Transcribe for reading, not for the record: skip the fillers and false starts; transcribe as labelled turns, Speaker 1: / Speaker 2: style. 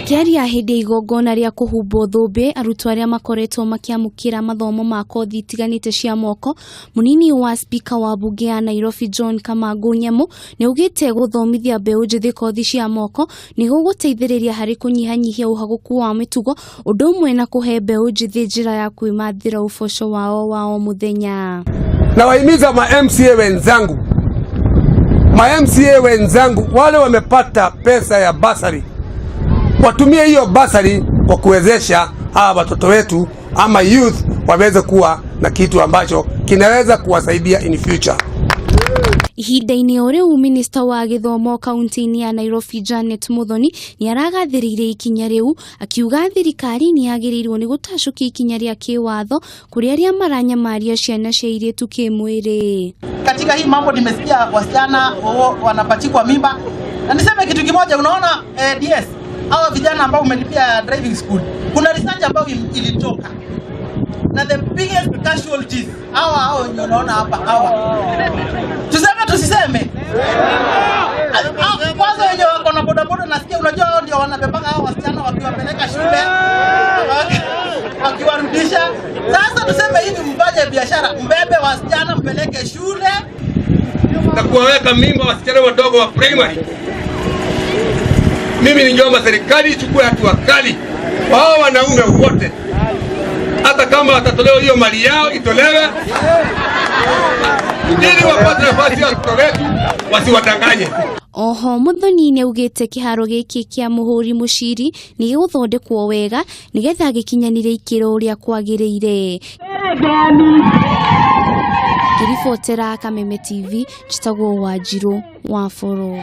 Speaker 1: Akiaria hĩndĩ igongona rĩa kuhumbwo thumbi, arutwo arĩa makoretwo makiamũkĩra mathomo ma kothi itiganite cia moko, munini wa spika wa bunge ya Nairobi John Kamangu nyumu nĩ ugĩte guthomithia mbeu njithi kothi cia moko nĩ gũgũteithĩrĩria harĩ kũnyihanyihia uhaguku wa mĩtugo ũndũ ũmwe na kũhe mbeu njithi njĩra ya kwĩmathĩra ũboco wao wa o mũthenya.
Speaker 2: Na wahimiza ma MCA wenzangu wale wamepata pesa ya basari, watumie hiyo basari kwa kuwezesha hawa watoto wetu ama youth waweze kuwa na kitu ambacho kinaweza kuwasaidia in future.
Speaker 1: Ihinda-inĩ o rĩu Minister wa gĩthomo kaunti-ini ya Nairobi Janet Muthoni nĩ aragathĩrĩire ikinya rĩu, akiuga thirikari nĩ yagĩrĩirwo nĩ gũtacũkia ikinya rĩa kĩwatho kũrĩ arĩa maranyamaria ciana cia airĩtu kĩmwĩrĩ.
Speaker 3: Katika hii mambo nimesikia wasichana wanapachikwa mimba, na niseme kitu kimoja, unaona DS hawa vijana ambao umelipia driving school, kuna research ambayo ilitoka na the biggest casualties hawa unaona hapa hawa, tuseme tusiseme, kwanza wenye wako na bodaboda nasikia, unajua hao ndio wanabebanga hao wasichana wakiwapeleka shule wakiwarudisha. Sasa tuseme hivi, mbaje biashara, mbebe wasichana mpeleke shule
Speaker 2: na kuwaweka mimba wasichana wadogo wa primary. Mimi ningeomba serikali ichukue hatua kali kwa hao wanaume wote, hata kama watatolewa hiyo mali yao itolewe, ili wapate nafasi ya watoto wetu wasiwadanganye.
Speaker 1: Oho Muthoni nĩ ugĩte kĩharo gĩkĩ kĩa mũhũri mũciri nĩ gĩgũthondekwo wega nĩgetha gĩkinyanĩre ikĩro ũrĩa kwagĩrĩire. Kiribotera Kameme TV, njĩtagwo Wanjirũ wa Foro.